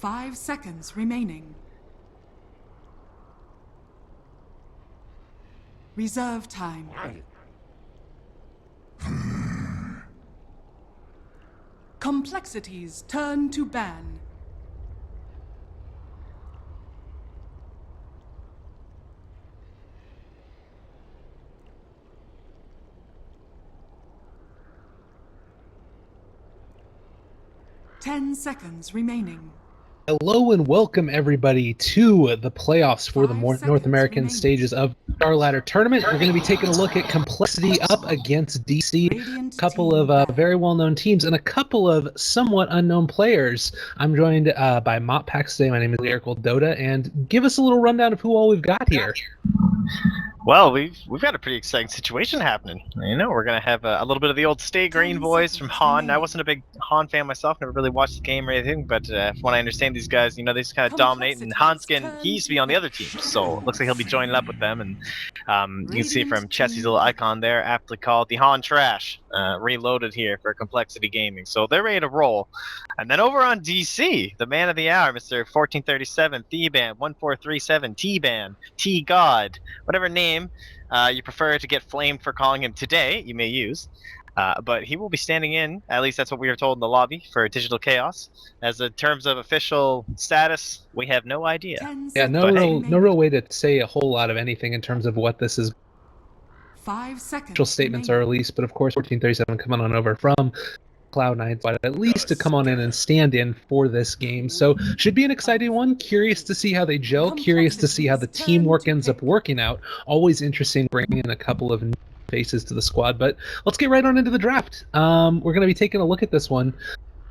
5 seconds remaining. Reserve time. Complexities turn to ban. Ten seconds remaining. Hello and welcome everybody to the playoffs for the 5 North American seconds stages of Starladder tournament. We're going to be taking a look at Complexity up against DC, Radiant a couple team of very well-known teams and a couple of somewhat unknown players. I'm joined by Mott Pax today. My name is Eric Dota, and give us a little rundown of who all we've got here. Well, we've got a pretty exciting situation happening. You know, we're gonna have a little bit of the old Stay Green boys from Han. I wasn't a big Han fan myself, never really watched the game or anything, but from what I understand, these guys, you know, they just kind of dominate. And Hanskin, he used to be on the other team, so it looks like he'll be joining up with them. And you can see from Chessie's little icon there, aptly called the Han Trash, reloaded here for Complexity Gaming. So they're ready to roll. And then over on DC, the man of the hour, Mr. 1437, Theban, 1437, T-Ban, T-God, whatever name you prefer to get flamed for calling him today, you may use. But he will be standing in, at least that's what we were told in the lobby, for Digital Chaos. As in terms of official status, we have no idea. Yeah, no real way to say a whole lot of anything in terms of what this is. 5 seconds. Official statements are released, but of course 1437 coming on over from Cloud9, but at least to come on in and stand in for this game. So should be an exciting one. Curious to see how they gel. Curious to see how the teamwork ends up working out. Always interesting bringing in a couple of new faces to the squad. But let's get right on into the draft. We're going to be taking a look at this one,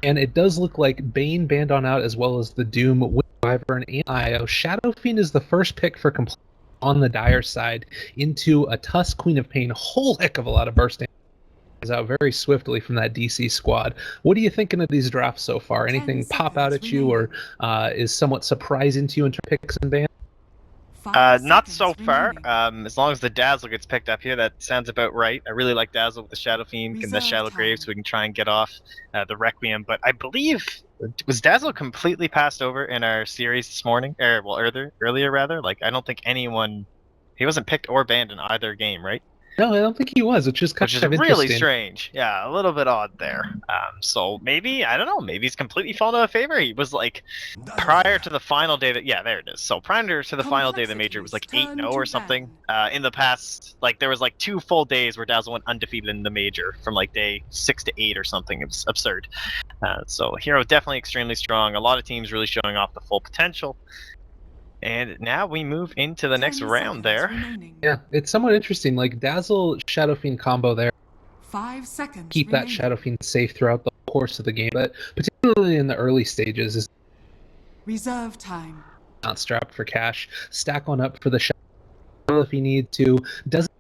and it does look like Bane banned on out as well as the Doom with Wyvern and IO. Shadow Fiend is the first pick for on the Dire side into a Tusk Queen of Pain. Whole heck of a lot of bursting out very swiftly from that DC squad. What are you thinking of these drafts so far? Anything pop out at you or is somewhat surprising to you in terms of picks and bans? Not so far. As long as the Dazzle gets picked up here, that sounds about right. I really like Dazzle with the Shadow Fiend and the Shadow Grave, so we can try and get off the Requiem. But I believe, was Dazzle completely passed over in our series this morning? Earlier rather. Like, I don't think he wasn't picked or banned in either game, right? No, I don't think he was, which is really strange. Yeah, a little bit odd there. So maybe, I don't know, maybe he's completely fallen out of favor. He was like, prior to the final day that, yeah, there it is. So prior to the final day of the major, it was like 8-0 or something. In the past, like there was like 2 full days where Dazzle went undefeated in the major from like day 6 to 8 or something. It was absurd. So Hero definitely extremely strong. A lot of teams really showing off the full potential. And now we move into the next round there. Yeah, it's somewhat interesting. Like Dazzle Shadow Fiend combo there. 5 seconds. Keep that Shadow Fiend safe throughout the course of the game, but particularly in the early stages is reserve time. Not strapped for cash. Stack on up for the Shadow if you need to. Doesn't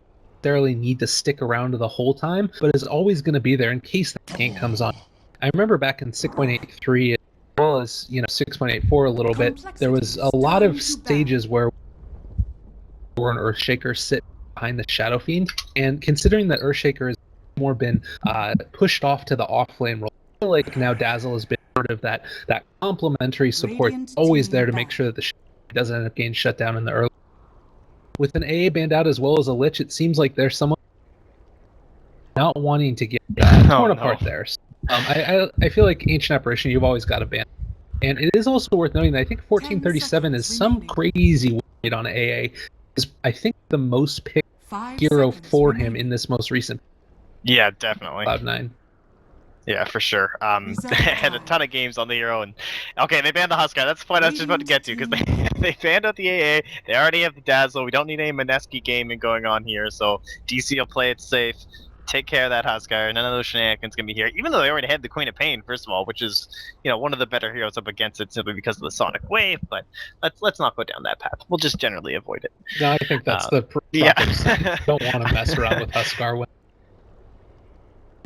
necessarily need to stick around the whole time, but is always going to be there in case that gank comes on. I remember back in 6.83 as well as 6.84 a little bit, there was a lot of stages where an Earthshaker sit behind the Shadow Fiend, and considering that Earthshaker has more been pushed off to the off lane role, I feel like now Dazzle has been sort of that complementary support, always there to make sure that the Shadow doesn't end up getting shut down in the early. With an AA banned out as well as a Lich, it seems like there's someone not wanting to get torn apart there. So, I feel like Ancient Apparition, you've always got a ban. And it is also worth noting that I think 1437 is some crazy weight on AA. Is I think the most picked hero for him in this most recent. Yeah, definitely. Cloud9. Yeah, for sure. They had a ton of games on the hero, and okay, they banned the Huskar. That's the point I was just about to get to, because they banned out the AA. They already have the Dazzle. We don't need any Mineski gaming going on here, so DC will play it safe. Take care of that Huskar. None of those shenanigans can be here, even though they already had the Queen of Pain, first of all, which is, one of the better heroes up against it simply because of the Sonic Wave. But let's not go down that path. We'll just generally avoid it. No, I think that's the don't want to mess around with Huskar.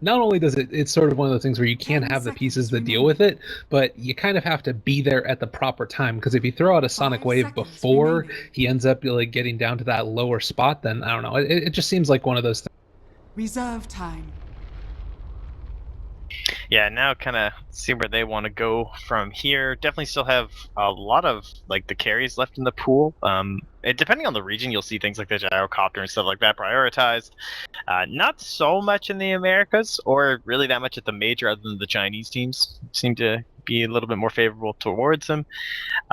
Not only does it's sort of one of those things where you can't have the pieces that deal with it, but you kind of have to be there at the proper time, because if you throw out a Sonic Wave before he ends up like getting down to that lower spot, then I don't know. It just seems like one of those things. Reserve time. Yeah, now kind of see where they want to go from here. Definitely still have a lot of like the carries left in the pool. Depending on the region, you'll see things like the gyrocopter and stuff like that prioritized. Not so much in the Americas, or really that much at the major, other than the Chinese teams seem to be a little bit more favorable towards them.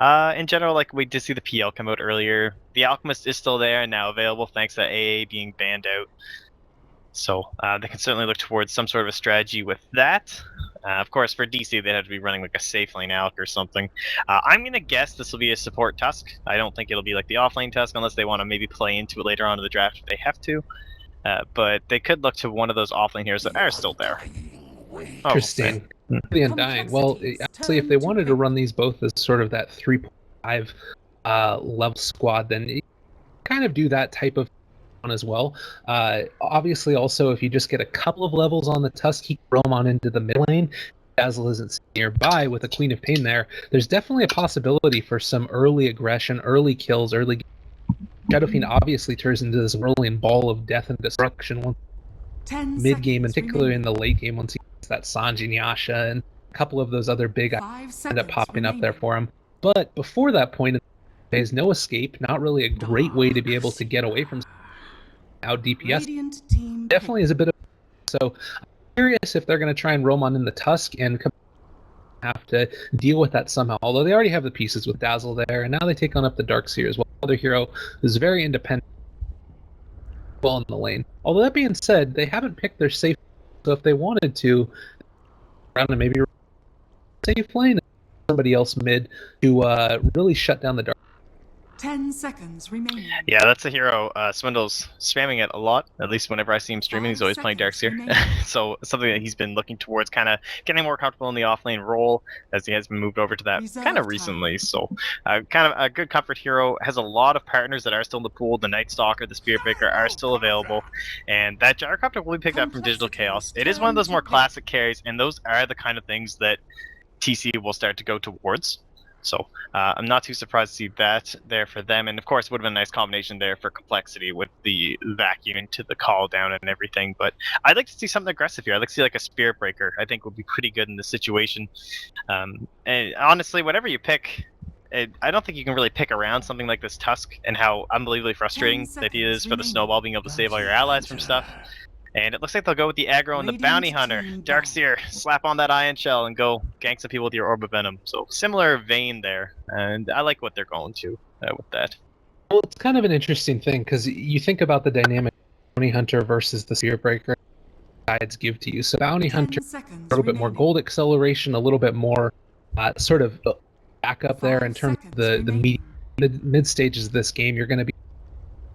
In general, like we did see the PL come out earlier. The Alchemist is still there and now available thanks to AA being banned out. So they can certainly look towards some sort of a strategy with that. Of course, for DC, they'd have to be running like a safe lane Alch or something. I'm going to guess this will be a support Tusk. I don't think it'll be like the offlane Tusk unless they want to maybe play into it later on in the draft if they have to. But they could look to one of those offlane heroes that are still there. Interesting. The Undying. Well, actually, if they wanted to run these both as sort of that 3.5 level squad, then you kind of do that type of one as well. Obviously, also, if you just get a couple of levels on the Tusk, he can roam on into the mid lane. Dazzle isn't nearby with a Queen of Pain there. There's definitely a possibility for some early aggression, early kills, early. Shadow Fiend obviously turns into this whirling ball of death and destruction once mid game, and particularly in the late game once he gets that Sanji Nyasha and a couple of those other big end up popping up there for him. But before that point, there's no escape, not really a great way to be able to get away from out DPS. Definitely is a bit of. So I'm curious if they're going to try and roam on in the Tusk and have to deal with that somehow. Although they already have the pieces with Dazzle there, and now they take on up the Darkseer as well. Another hero who's very independent, well in the lane. Although that being said, they haven't picked their safe. So if they wanted to, around and maybe safe lane, somebody else mid to really shut down the Dark. 10 seconds remaining. Yeah, that's a hero. Swindle's spamming it a lot. At least whenever I see him streaming, he's always playing Darkseer. So something that he's been looking towards, kind of getting more comfortable in the offlane role, as he has been moved over to that kind of recently. So kind of a good comfort hero. Has a lot of partners that are still in the pool. The Night Stalker, the Spirit Breaker are still available, and that Gyrocopter will be picked up from Digital Chaos. It is one of those more classic carries, and those are the kind of things that TC will start to go towards. So I'm not too surprised to see that there for them. And of course, it would have been a nice combination there for complexity with the vacuum into the call down and everything. But I'd like to see something aggressive here. I'd like to see like a Spirit Breaker. I think would be pretty good in this situation. And honestly, whatever you pick, I don't think you can really pick around something like this Tusk and how unbelievably frustrating that it is for the Snowball being able to save all your allies from stuff. And it looks like they'll go with the aggro and the Bounty Hunter. Darkseer, slap on that Iron Shell and go gank some people with your Orb of Venom. So similar vein there, and I like what they're going to with that. Well, it's kind of an interesting thing, because you think about the dynamic Bounty Hunter versus the Spirit Breaker guides give to you. So Bounty Hunter, a little bit more gold acceleration, a little bit more sort of backup there in terms of the mid stages of this game. You're going to be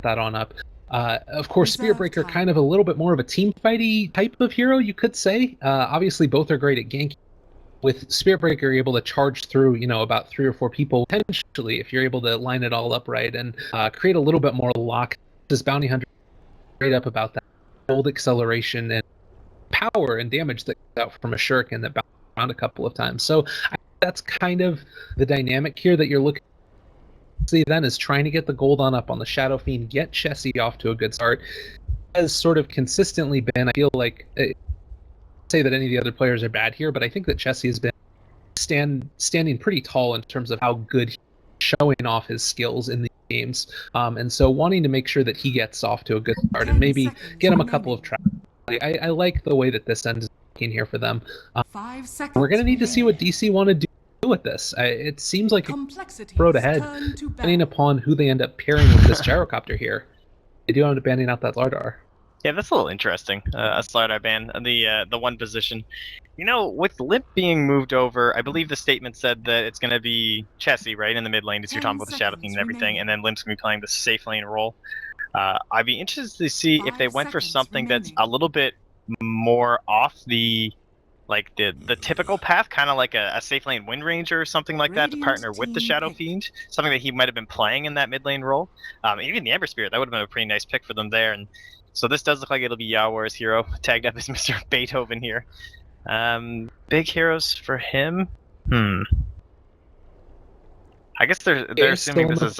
that on up. Of course, Spirit Breaker, kind of a little bit more of a team fighty type of hero, you could say. Obviously, both are great at ganking. With Spirit Breaker, you're able to charge through, about 3 or 4 people potentially if you're able to line it all up right and create a little bit more lock. This Bounty Hunter, straight up about that gold acceleration and power and damage that comes out from a shuriken that bounced around a couple of times. So that's kind of the dynamic here that you're looking. Then is trying to get the gold up on the Shadow Fiend, get Chessie off to a good start. Has sort of consistently been, I feel like, say that any of the other players are bad here, but I think that Chessie has been standing pretty tall in terms of how good he's showing off his skills in the games. And so wanting to make sure that he gets off to a good start and maybe get him a couple of tries. I like the way that this ends in here for them. 5 seconds. We're going to need to see what DC want to do with this. It seems like a road ahead, depending upon who they end up pairing with this gyrocopter here. They do end up banning out that Lardar. Yeah, that's a little interesting. A Starladder ban, the one position. With Limp being moved over, I believe the statement said that it's going to be Chessie, right, in the mid lane, as you're talking about the Shadow Fiend and everything, and then Limp's going to be playing the safe lane role. I'd be interested to see if they went for something that's a little bit more off the typical path, kind of like a safe lane Wind Ranger or something like that, to partner with the Shadow Fiend, something that he might have been playing in that mid lane role. Even the Ember Spirit, that would have been a pretty nice pick for them there. And so this does look like it'll be Yawar's hero, tagged up as Mr. Beethoven here. Big heroes for him? I guess they're assuming this is...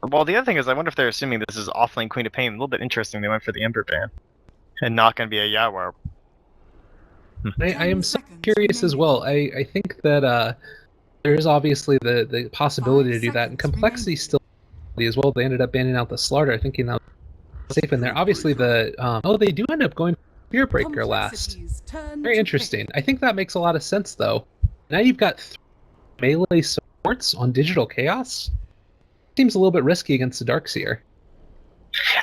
Well, the other thing is, I wonder if they're assuming this is offlane Queen of Pain. A little bit interesting, they went for the Ember ban. And not going to be a Yawar. I am so seconds curious as remaining. well. I think that there is obviously the possibility to do that, and 5 seconds complexity remaining. still as well. They ended up banning out the Starladder, thinking that was safe in there. Obviously, they do end up going Spear Breaker last. Complexity's turn Very to interesting. pick. I think that makes a lot of sense, though. Now you've got 3 melee supports on Digital Chaos. Seems a little bit risky against the Darkseer.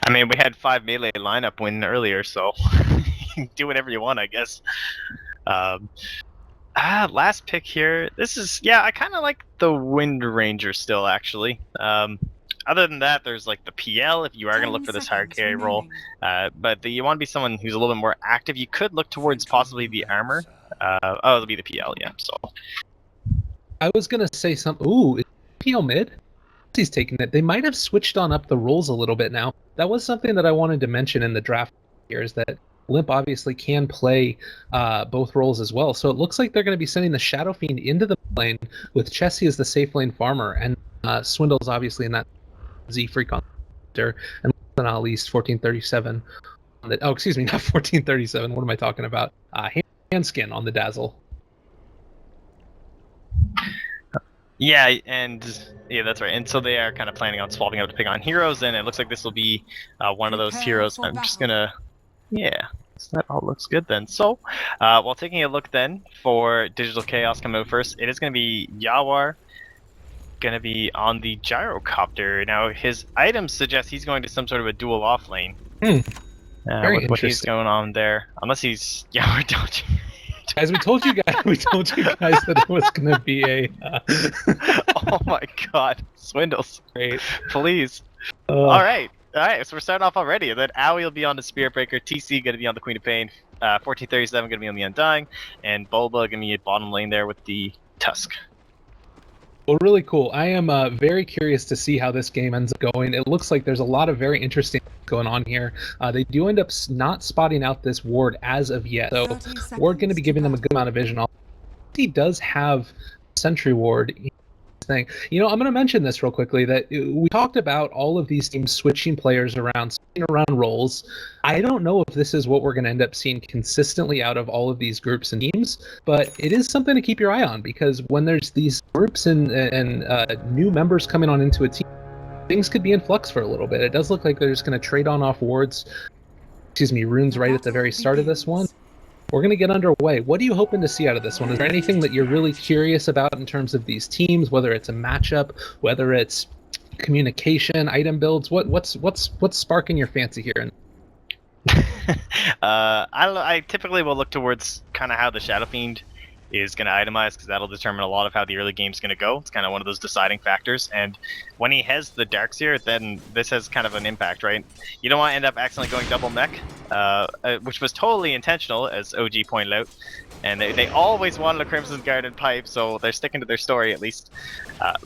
I mean, we had 5 melee lineup win earlier, so do whatever you want, I guess. Last pick here. This is, yeah, I kind of like the Wind Ranger still, actually. Other than that, there's like the PL if you are going to look for this hard carry role. But you want to be someone who's a little bit more active. You could look towards possibly the armor. It'll be the PL, yeah. So I was gonna say something. Ooh, is PL mid? He's taking it. They might have switched on up the roles a little bit now. That was something that I wanted to mention in the draft here, is that Limp obviously can play both roles as well. So it looks like they're going to be sending the Shadow Fiend into the lane with Chessie as the safe lane farmer, and Swindle's obviously in that Z Freak on there, and last but not least 1437 on the, oh, excuse me, not 1437. What am I talking about? Handskin on the Dazzle. yeah, and yeah, that's right. And so they are kind of planning on swapping out to pick on heroes, and it looks like this will be one of those Prepare heroes. for I'm just battle. gonna, yeah, so that all looks good then. So, while taking a look then for Digital Chaos coming out first, it is going to be Yawar, going to be on the gyrocopter. Now, his items suggest he's going to some sort of a dual off lane. Very With what he's interesting. going on there, unless he's Yawar dodging. Guys, we told you guys that it was gonna be a Oh my god, Swindles, great. please. Alright, so we're starting off already. And then Owie will be on the Spirit Breaker, TC going to be on the Queen of Pain, 1437 going to be on the Undying, and Bulba going to be at bottom lane there with the Tusk. Well, really cool. I am very curious to see how this game ends up going. It looks like there's a lot of very interesting things going on here. They do end up not spotting out this ward as of yet, so 30 we're going to seconds be giving them a good amount of vision. He does have Sentry Ward thing. You know, I'm going to mention this real quickly, that we talked about all of these teams switching players around, switching around roles. I don't know if this is what we're going to end up seeing consistently out of all of these groups and teams, but it is something to keep your eye on, because when there's these groups and new members coming on into a team, things could be in flux for a little bit. It does look like they're just going to trade on off wards, runes right at the very start of this one. We're going to get underway. What are you hoping to see out of this one? Is there anything that you're really curious about in terms of these teams, whether it's a matchup, whether it's communication, item builds? What's sparking your fancy here? I typically will look towards kind of how the Shadow Fiend is going to itemize, because that'll determine a lot of how the early game's going to go. It's kind of one of those deciding factors. And when he has the Darkseer, then this has kind of an impact, right? You don't want to end up accidentally going double mech, which was totally intentional, as OG pointed out. And they always wanted a Crimson Guarded Pipe, so they're sticking to their story at least.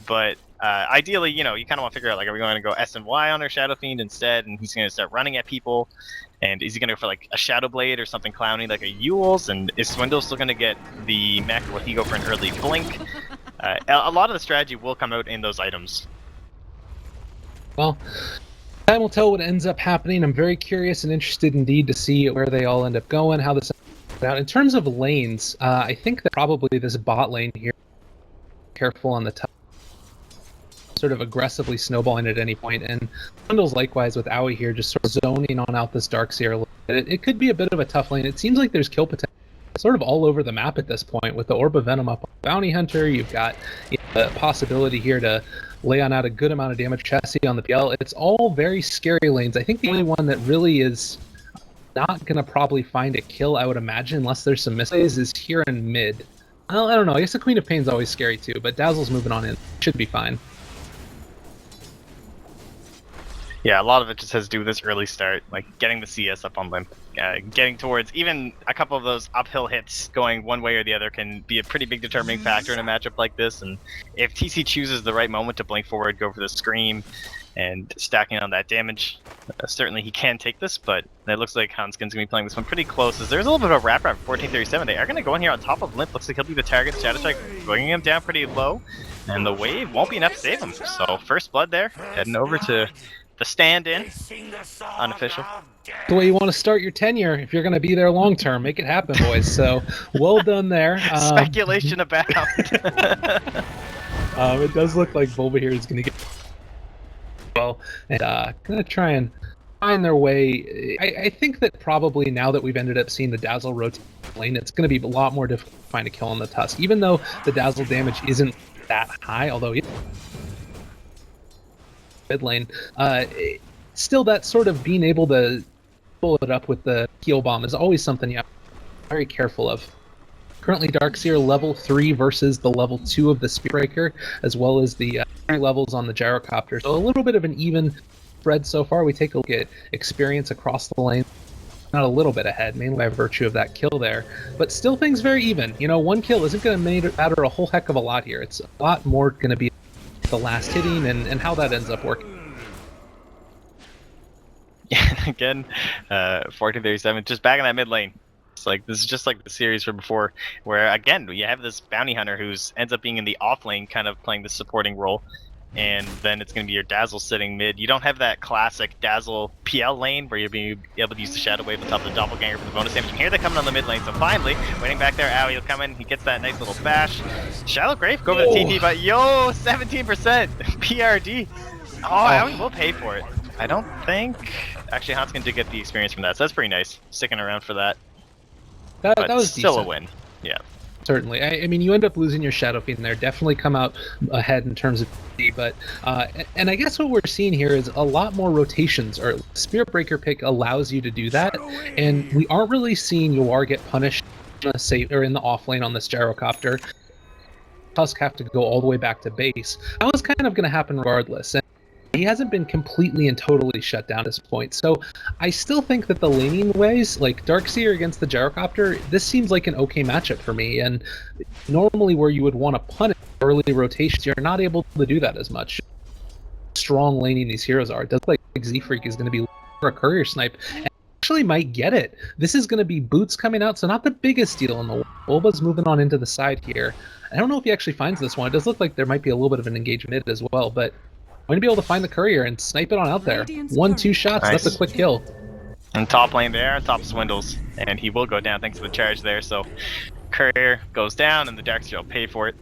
But ideally, you know, you kind of want to figure out, like, are we going to go S and Y on our Shadow Fiend instead, and he's going to start running at people? And is he going to go for like a Shadow Blade or something clowny like a Yule's? And is Swindle still going to get the mech, or will he go for an early blink? A lot of the strategy will come out in those items. Well, time will tell what ends up happening. I'm very curious and interested indeed to see where they all end up going, how this ends out. In terms of lanes, I think that probably this bot lane here, careful on the top, sort of aggressively snowballing at any point, and Bundles likewise with Owie here just sort of zoning on out this Darkseer a little bit. It could be a bit of a tough lane. It seems like there's kill potential sort of all over the map at this point, with the Orb of Venom up on Bounty Hunter. You've got the possibility here to lay on out a good amount of damage. Chessie on the PL. It's all very scary lanes. I think the only one that really is not going to probably find a kill, I would imagine, unless there's some misplays, is here in mid. Well, I don't know. I guess the Queen of Pain's always scary too, but Dazzle's moving on in. Should be fine. Yeah, a lot of it just has to do with this early start, like getting the CS up on Limp. Getting towards even a couple of those uphill hits going one way or the other can be a pretty big determining factor in a matchup like this. And if TC chooses the right moment to blink forward, go for the Scream, and stacking on that damage, certainly he can take this, but it looks like Hanskin's going to be playing this one pretty close. As there's a little bit of a wrap around 1437. They are going to go in here on top of Limp. Looks like he'll be the target. Shadow Strike bringing him down pretty low, and the wave won't be enough to save him. So first blood there, heading over to the stand-in, unofficial. the way you want to start your tenure. If you're going to be there long term, make it happen, boys. So well done there. Speculation abound. It does look like Bulba here is going to get well, and going to try and find their way. I think that probably now that we've ended up seeing the Dazzle rotate lane, it's going to be a lot more difficult to find a kill on the Tusk, even though the Dazzle damage isn't that high, although mid lane. Still, that sort of being able to pull it up with the heal bomb is always something you have to be very careful of. Currently, Darkseer level 3 versus the level 2 of the Spearbreaker, as well as the 3 levels on the Gyrocopter. So a little bit of an even spread so far. We take a look at experience across the lane. Not a little bit ahead, mainly by virtue of that kill there, but still things very even. You know, one kill isn't going to matter a whole heck of a lot here. It's a lot more going to be the last hitting and how that ends up working. Yeah, again, 1437, just back in that mid lane. It's like, this is just like the series from before, where again, you have this bounty hunter who's ends up being in the off lane, kind of playing the supporting role, and then it's going to be your Dazzle sitting mid. You don't have that classic Dazzle PL lane where you'll be able to use the Shadow Wave on top of the Doppelganger for the bonus damage. And here they're coming on the mid lane, so finally, waiting back there, Owie will come in, he gets that nice little bash. Shallow Grave, go over the TP, but yo, 17% PRD. Oh, Owie will pay for it. I don't think... Actually, Hanskin did get the experience from that, so that's pretty nice. Sticking around for that. That was still decent. A win. Yeah. Certainly. I mean, you end up losing your Shadow Fiend there. Definitely come out ahead in terms of D, but and I guess what we're seeing here is a lot more rotations. Or Spirit Breaker pick allows you to do that, and we aren't really seeing Yoar get punished in the off lane on this Gyrocopter. Tusk have to go all the way back to base. That was kind of going to happen regardless. And he hasn't been completely and totally shut down at this point. So I still think that the laning ways, like Darkseer against the Gyrocopter, this seems like an okay matchup for me. And normally where you would want to punish early rotations, you're not able to do that as much. Strong laning these heroes are. It does look like Z-Freak is going to be for a courier snipe. And actually might get it. This is going to be Boots coming out, so not the biggest deal in the world. Bulba's moving on into the side here. I don't know if he actually finds this one. It does look like there might be a little bit of an engagement as well, but I'm going to be able to find the courier and snipe it on out there. 1-2 shots, nice. That's a quick kill. And top lane there, top swindles, and he will go down thanks to the charge there, so courier goes down and the Darkseer will pay for it.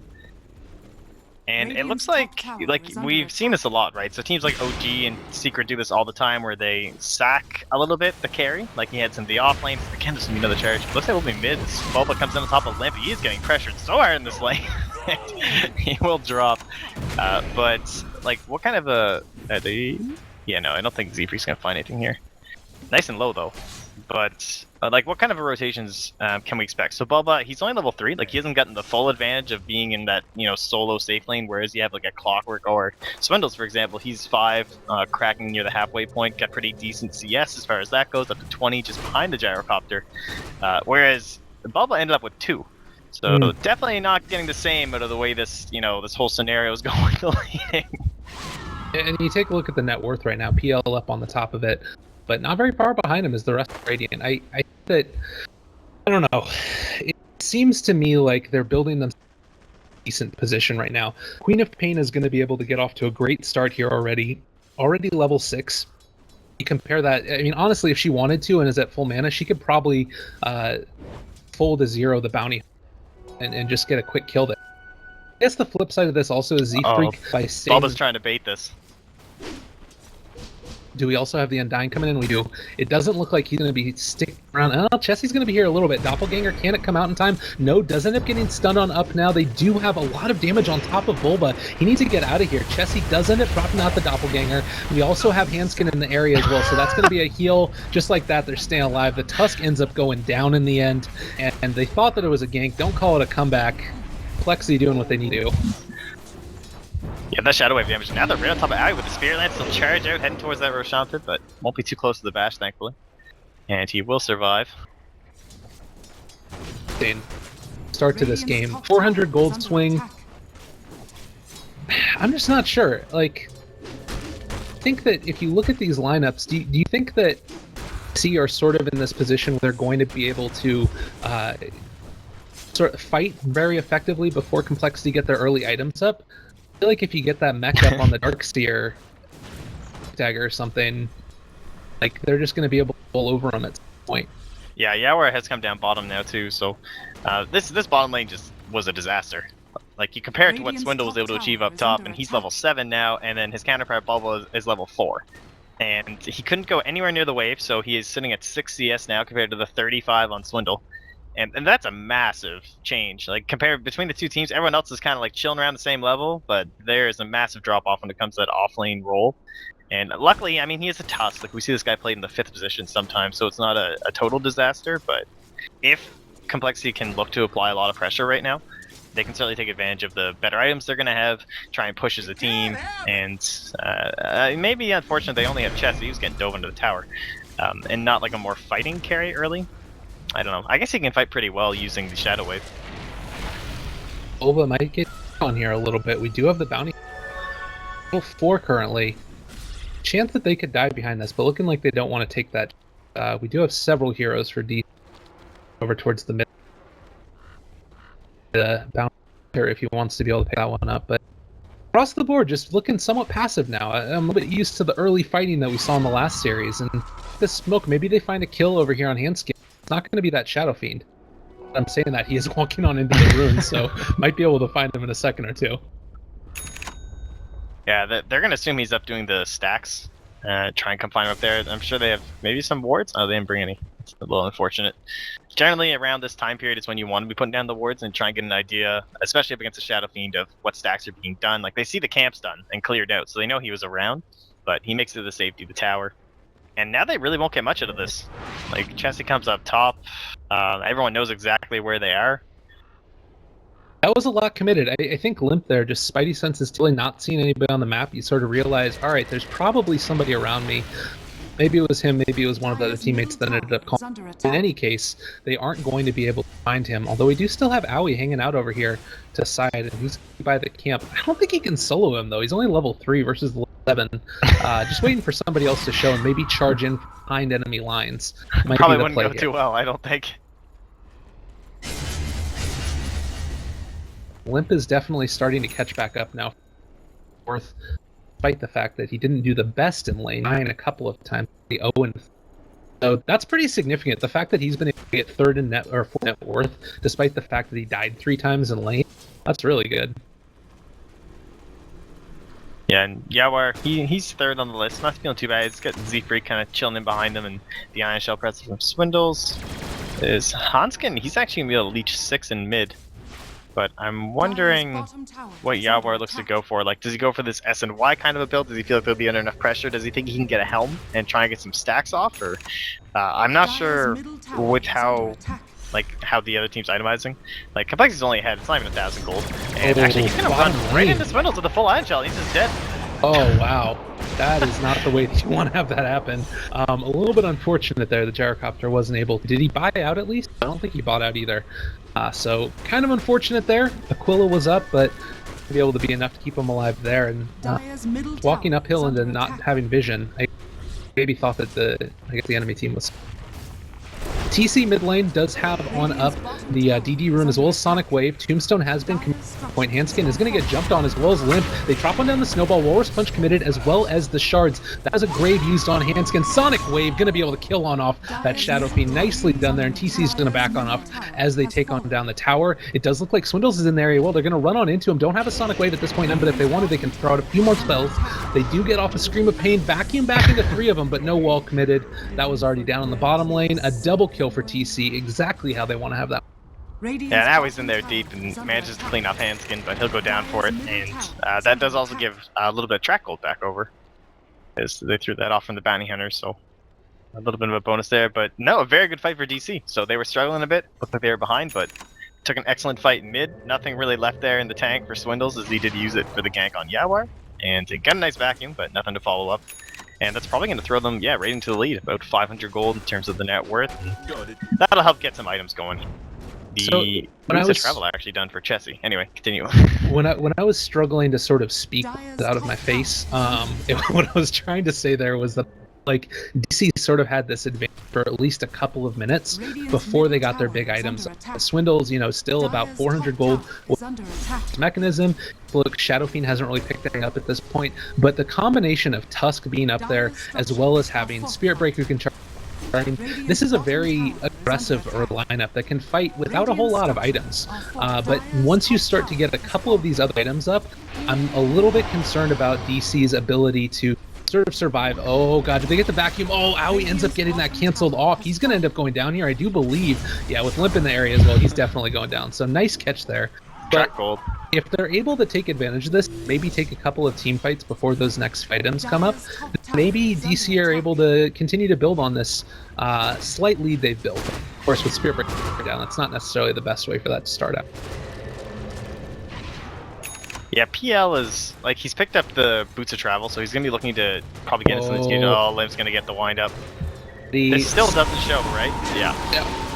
And it looks like we've seen this a lot, right? So teams like OG and Secret do this all the time where they sack a little bit the carry, like he had some of the off lanes. Again, there's another charge. Looks like we'll be mid. Bulba comes in on top of Limp. He is getting pressured so hard in this lane. He will drop. But like, what kind of a... Yeah, no, I don't think Z-Freak's gonna find anything here. Nice and low though. But like, what kind of rotations can we expect? So Bulba, he's only level 3. Like, he hasn't gotten the full advantage of being in that, you know, solo safe lane. Whereas you have like a Clockwork or Swindles, for example. He's 5, cracking near the halfway point. Got pretty decent CS as far as that goes, up to 20, just behind the Gyrocopter. Whereas Bulba ended up with 2. So definitely not getting the same out of the way this, you know, this whole scenario is going to leading. And you take a look at the net worth right now. PL up on the top of it, but not very far behind him is the rest of Radiant. I don't know. It seems to me like they're building them decent position right now. Queen of Pain is going to be able to get off to a great start here already. Already level 6. You compare that. I mean, honestly, if she wanted to and is at full mana, she could probably full to 0 the bounty and just get a quick kill there. I guess the flip side of this also is Z-Freak by saying... Bulba's trying to bait this. Do we also have the Undying coming in? We do. It doesn't look like he's going to be sticking around. Oh, Chessie's going to be here a little bit. Doppelganger, can it come out in time? No, does end up getting stunned on up now. They do have a lot of damage on top of Bulba. He needs to get out of here. Chessie does end up dropping out the Doppelganger. We also have Hanskin in the area as well, so that's going to be a heal. Just like that, they're staying alive. The Tusk ends up going down in the end, and they thought that it was a gank. Don't call it a comeback. Plexi doing what they need to do. Yeah, that Shadow Wave damage. Now they're right on top of Owie with the Spirit Lance. They'll charge out, heading towards that Roshanted, but won't be too close to the bash, thankfully. And he will survive. Start to this game. 400 gold swing. I'm just not sure. Like, I think that if you look at these lineups, do you think that C are sort of in this position where they're going to be able to sort of fight very effectively before Complexity get their early items up? I feel like if you get that mech up on the Darkseer dagger or something, Like, they're just going to be able to pull over them at some point. Yeah, Yawar has come down bottom now too, so this bottom lane just was a disaster. Like, you compare it to what Radiant's Swindle was top able to achieve tower up is top, under and he's attack. level 7 now, and then his counterpart Bubble is level 4. And he couldn't go anywhere near the wave, so he is sitting at 6 CS now compared to the 35 on Swindle. And that's a massive change. Like, compared between the two teams, everyone else is kind of like chilling around the same level, but there is a massive drop off when it comes to that off lane role. And luckily, I mean, he is a Tusk. Like, we see this guy played in the 5th position sometimes, so it's not a total disaster. But if Complexity can look to apply a lot of pressure right now, they can certainly take advantage of the better items they're going to have, try and push as a team. And maybe, unfortunately, they only have Chess. He was getting dove into the tower. And not like a more fighting carry early. I don't know. I guess he can fight pretty well using the Shadow Wave. Ova might get on here a little bit. We do have the bounty. Level 4 currently. Chance that they could die behind this, but looking like they don't want to take that. We do have several heroes for D over towards the mid. The bounty if he wants to be able to pick that one up, but across the board, just looking somewhat passive now. I'm a little bit used to the early fighting that we saw in the last series, and this smoke, maybe they find a kill over here on Handskin. It's not going to be that Shadow Fiend. I'm saying that he is walking on into the ruins, so might be able to find him in a second or two. Yeah, they're going to assume he's up doing the stacks. Try and come find him up there. I'm sure they have maybe some wards. Oh, they didn't bring any. It's a little unfortunate. Generally, around this time period is when you want to be putting down the wards and try and get an idea, especially up against the Shadow Fiend, of what stacks are being done. Like, they see the camps done and cleared out, so they know he was around, but he makes it to the safety of the tower. And now they really won't get much out of this. Like, Chessie comes up top. Everyone knows exactly where they are. That was a lot committed. I think Limp there, just Spidey senses really not seeing anybody on the map. You sort of realize, all right, there's probably somebody around me. Maybe it was him, maybe it was one of the other teammates that ended up calling. In any case, they aren't going to be able to find him. Although we do still have Owie hanging out over here to side, and he's by the camp. I don't think he can solo him, though. He's only level 3 versus level 7. Just waiting for somebody else to show and maybe charge in behind enemy lines. Might Probably be the wouldn't play go here. too well, I don't think. Limp is definitely starting to catch back up now. Worth, despite the fact that he didn't do the best in lane 9 a couple of times. The 0 so that's pretty significant. The fact that he's been able to get 3rd in net or 4th net worth, despite the fact that he died 3 times in lane, that's really good. Yeah, and Yawar, he's 3rd on the list. Not feeling too bad. He's got Z-Freak kind of chilling in behind him, and the Iron Shell presses from Swindles. Is Hanskin, he's actually going to be able to leech 6 in mid. But I'm wondering what Yawar looks to go for. Like, does he go for this S and Y kind of a build? Does he feel like there'll be under enough pressure? Does he think he can get a helm and try and get some stacks off? Or I'm not sure with how the other team's itemizing. Like, Complexity's only ahead. It's not even 1,000 gold. And actually, he's gonna run right into Swindles with a full Iron Shell. He's just dead. Oh wow, that is not the way that you want to have that happen. A little bit unfortunate there. The gyrocopter wasn't able. Did he buy out at least? I don't think he bought out either. So kind of unfortunate there. Aquila was up, but to be able to be enough to keep him alive there, and walking uphill and then not having vision. I maybe thought that the enemy team was. TC mid lane does have on up the DD rune as well as Sonic Wave. Tombstone has been point. Handskin is going to get jumped on as well as Limp. They drop one down the Snowball. Walrus Punch committed as well as the Shards. That was a grave used on Handskin. Sonic Wave going to be able to kill on off that Shadow Fiend. Nicely done there, and TC is going to back on off as they take on down the tower. It does look like Swindles is in the area. Well, they're going to run on into him. Don't have a Sonic Wave at this point, but if they wanted, they can throw out a few more spells. They do get off a Scream of Pain, vacuum back into 3 of them, but no wall committed. That was already down in the bottom lane. A double kill for TC, exactly how they want to have that. Yeah, now he's in there deep and manages to clean off Handskin, but he'll go down for it, and that does also give a little bit of track gold back over, as they threw that off from the bounty hunter, so a little bit of a bonus there. But no, a very good fight for DC. So they were struggling a bit, looked like they were behind, but took an excellent fight in mid. Nothing really left there in the tank for Swindles, as he did use it for the gank on Yawar, and it got a nice vacuum, but nothing to follow up. And that's probably going to throw them, right into the lead, about 500 gold in terms of the net worth. That'll help get some items going. The travel actually done for Chessie. Anyway, continue. When I was struggling to sort of speak out of my face, what I was trying to say there was that like DC sort of had this advantage for at least a couple of minutes before they got their big items. Swindle's, still about 400 gold mechanism. Look, Shadow Fiend hasn't really picked anything up at this point, but the combination of Tusk being up there as well as having Spirit Break who can charge. This is a very aggressive lineup that can fight without a whole lot of items. But once you start to get a couple of these other items up, I'm a little bit concerned about DC's ability to sort of survive. Oh god, did they get the vacuum? Oh, Owie ends up getting that canceled off. He's going to end up going down here, I do believe. Yeah, with Limp in the area as well, he's definitely going down. So nice catch there. But gold. If they're able to take advantage of this, maybe take a couple of team fights before those next items come up, maybe DC are able to continue to build on this slight lead they've built. Of course, with Spirit Break down, that's not necessarily the best way for that to start out. Yeah, PL is, like, he's picked up the Boots of Travel, so he's going to be looking to probably get into this game. Oh, Limp's going to get the wind up. This still doesn't show, right? Yeah.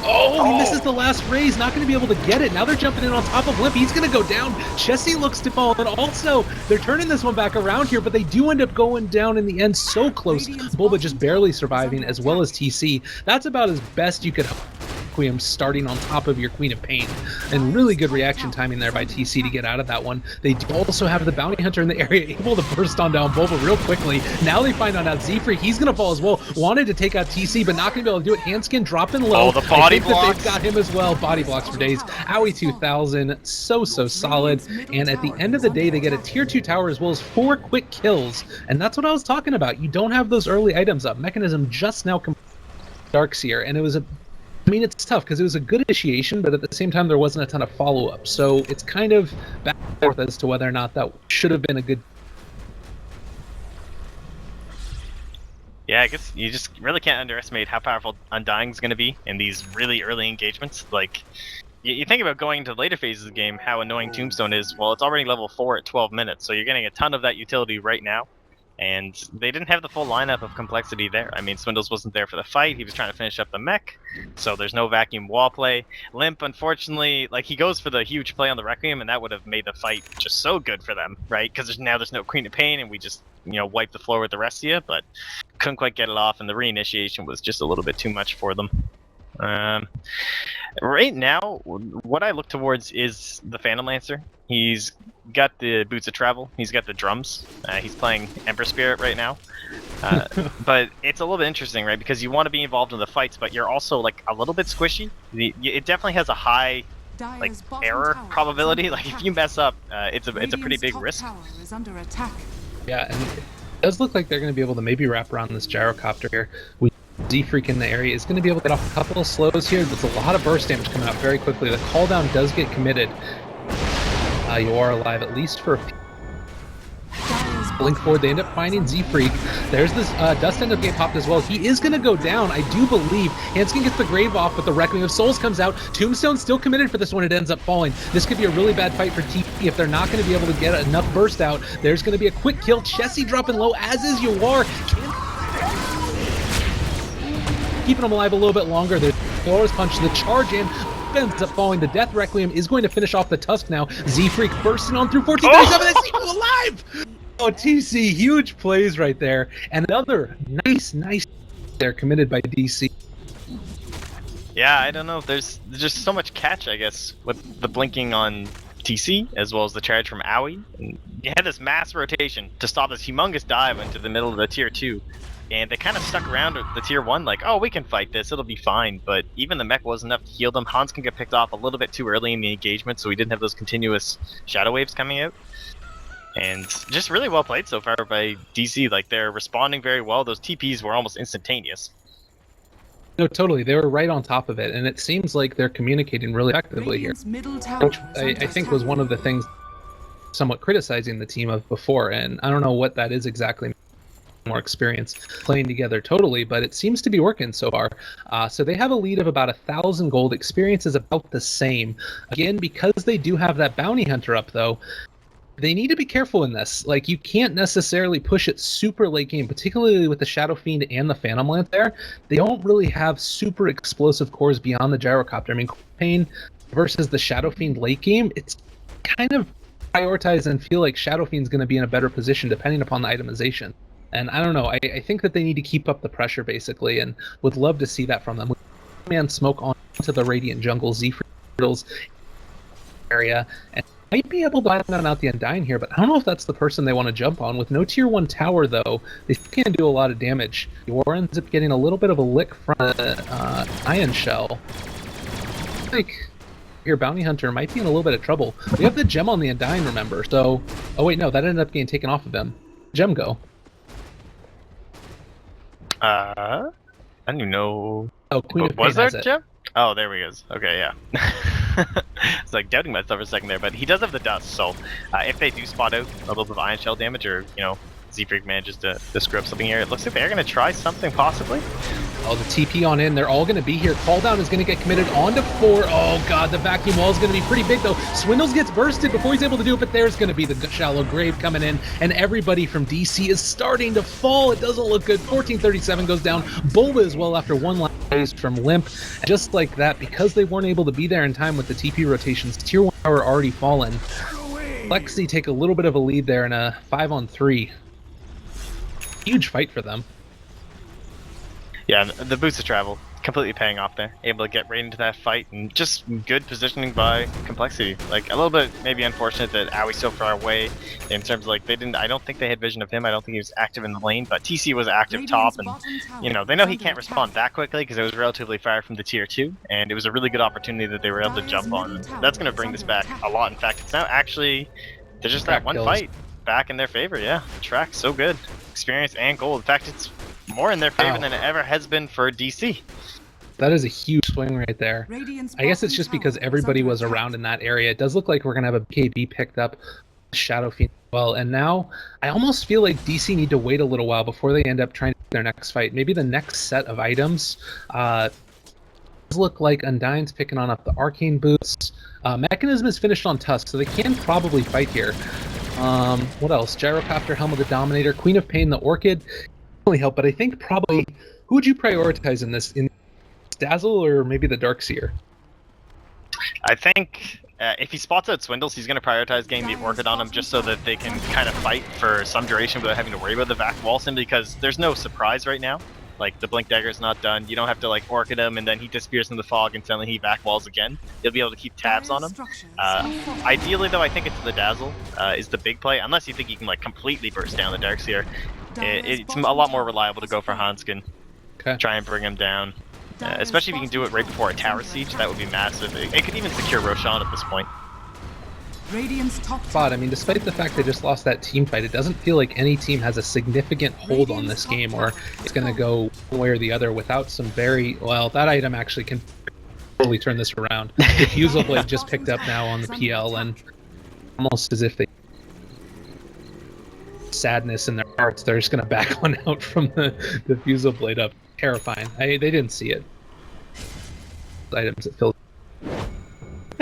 Oh, he misses the last raise, not going to be able to get it. Now they're jumping in on top of Limp. He's going to go down. Chessie looks to fall, and also they're turning this one back around here, but they do end up going down in the end. So close. Bulba just barely surviving, as well as TC. That's about as best you could hope. Requiem starting on top of your Queen of Pain, and really good reaction timing there by TC to get out of that one. They do also have the Bounty Hunter in the area, able to burst on down Bulba real quickly. Now they find out Z-Freak, he's gonna fall as well. Wanted to take out TC, but not gonna be able to do it. Handskin dropping low. Oh, the body blocks. They've got him as well. Body blocks for days. Owie 2000, so solid. And at the end of the day, they get a tier 2 tower as well as 4 quick kills. And that's what I was talking about. You don't have those early items up. Mechanism just now Darkseer, and it was it's tough because it was a good initiation, but at the same time, there wasn't a ton of follow-up. So it's kind of back and forth as to whether or not that should have been a good... Yeah, I guess you just really can't underestimate how powerful Undying is going to be in these really early engagements. Like, you think about going into later phases of the game, how annoying Tombstone is. Well, it's already level 4 at 12 minutes, so you're getting a ton of that utility right now. And they didn't have the full lineup of complexity there. I mean, Swindles wasn't there for the fight. He was trying to finish up the mech, so there's no vacuum wall play. Limp, unfortunately, like, he goes for the huge play on the Requiem, and that would have made the fight just so good for them, right? Because there's no Queen of Pain, and we just, wipe the floor with the rest of you, but couldn't quite get it off, and the reinitiation was just a little bit too much for them. Right now, what I look towards is the Phantom Lancer. He's got the Boots of Travel. He's got the drums. He's playing Emperor Spirit right now. But it's a little bit interesting, right? Because you want to be involved in the fights, but you're also, like, a little bit squishy. It definitely has a high, like, error probability. Like, if you mess up, it's a pretty big risk. Yeah, and it does look like they're going to be able to maybe wrap around this gyrocopter here. Z-Freak in the area is going to be able to get off a couple of slows here. There's a lot of burst damage coming out very quickly. The call down does get committed. You are alive at least for a few. Blink forward, they end up finding Z-Freak. There's this Dust end up getting popped as well. He is going to go down, I do believe. Hanskin gets the grave off, but the Requiem of Souls comes out. Tombstone still committed for this one. It ends up falling. This could be a really bad fight for TP if they're not going to be able to get enough burst out. There's going to be a quick kill. Chessie dropping low, as is Yuar. Keeping him alive a little bit longer. There's Flores punch, the charge in. Ends up falling. The Death Requiem is going to finish off the Tusk now. Z-Freak bursting on through 1437. They see him alive! Oh, TC, huge plays right there. And another nice there committed by DC. Yeah, I don't know. There's just so much catch, I guess, with the blinking on TC, as well as the charge from Owie. And you had this mass rotation to stop this humongous dive into the middle of the tier 2. And they kind of stuck around at the tier 1, like, oh, we can fight this, it'll be fine. But even the mech wasn't enough to heal them. Hans can get picked off a little bit too early in the engagement, so we didn't have those continuous shadow waves coming out. And just really well played so far by DC. Like, they're responding very well. Those TPs were almost instantaneous. No, totally. They were right on top of it, and it seems like they're communicating really effectively here. Which I think was one of the things somewhat criticizing the team of before, and I don't know what that is exactly. More experience playing together totally, but it seems to be working so far. So they have a lead of about 1,000 gold. Experience is about the same. Again, because they do have that bounty hunter up, though, they need to be careful in this. Like, you can't necessarily push it super late game, particularly with the Shadow Fiend and the Phantom Lance there. They don't really have super explosive cores beyond the gyrocopter. I mean, Pain versus the Shadow Fiend late game, it's kind of prioritized and feel like Shadow Fiend's going to be in a better position depending upon the itemization. And I don't know, I think that they need to keep up the pressure, basically, and would love to see that from them. Man smoke on to the Radiant jungle, Z-Frittles area, and might be able to find out the Undying here, but I don't know if that's the person they want to jump on. With no tier 1 tower, though, they can do a lot of damage. War ends up getting a little bit of a lick from Iron Shell. I think your Bounty Hunter might be in a little bit of trouble. We have the gem on the Undying, remember, so... Oh wait, no, that ended up getting taken off of him. Gem go. I don't even know... Oh, Queen of was Pain there has gem? Oh, there he is. Okay, yeah. It's like doubting myself for a second there, but he does have the dust, so if they do spot out a little bit of Iron Shell damage, or, you know, Z-Freak manages to screw up something here, it looks like they're going to try something, possibly. Oh, the TP on in. They're all going to be here. Call down is going to get committed onto 4. Oh, God, the vacuum wall is going to be pretty big, though. Swindles gets bursted before he's able to do it, but there's going to be the shallow grave coming in, and everybody from DC is starting to fall. It doesn't look good. 1437 goes down. Bulba as well after one last phase from Limp. And just like that, because they weren't able to be there in time with the TP rotations, tier 1 tower already fallen. Lexi take a little bit of a lead there in a 5-on-3. Huge fight for them. Yeah, the boots of travel completely paying off there. Able to get right into that fight, and just good positioning by Complexity. Like, a little bit maybe unfortunate that Owie's so far away in terms of, like, they didn't, I don't think they had vision of him. I don't think he was active in the lane, but TC was active top, and, you know, they know he can't respond that quickly because it was relatively far from the tier 2, and it was a really good opportunity that they were able to jump on. That's going to bring this back a lot. In fact, it's now actually, there's just that one fight back in their favor. Yeah, track so good. Experience and gold. In fact, it's more in their favor than it ever has been for DC. That is a huge swing right there. I guess it's just because everybody was around in that area. It does look like we're going to have a KB picked up, Shadow Fiend as well. And now I almost feel like DC need to wait a little while before they end up trying to do their next fight. Maybe the next set of items does look like Undying's picking on up the Arcane Boots. Mechanism is finished on Tusk, so they can probably fight here. What else? Gyrocopter, Helm of the Dominator, Queen of Pain, the Orchid. Really help, but I think probably who would you prioritize in this? In Dazzle or maybe the Darkseer? I think if he spots out Swindles, he's going to prioritize getting the Orchid on him just so that they can kind of fight for some duration without having to worry about the Vac Wall, simply because there's no surprise right now. Like, the Blink Dagger is not done. You don't have to, like, Orchid him and then he disappears in the fog and suddenly he Vac Walls again. You'll be able to keep tabs on him. Ideally, though, I think it's the Dazzle is the big play, unless you think you can, like, completely burst down the Darkseer. It's a lot more reliable to go for Hanskin. Okay. Try and bring him down. Especially if you can do it right before a tower siege, that would be massive. It could even secure Roshan at this point. But I mean, despite the fact they just lost that team fight, it doesn't feel like any team has a significant hold on this game, or it's going to go one way or the other without some very... Well, that item actually can totally turn this around. The Fusel Blade just picked up now on the PL, and almost as if they... sadness in their hearts, they're just going to back one out from the Fusel Blade up. Terrifying. They didn't see it. Items that filled.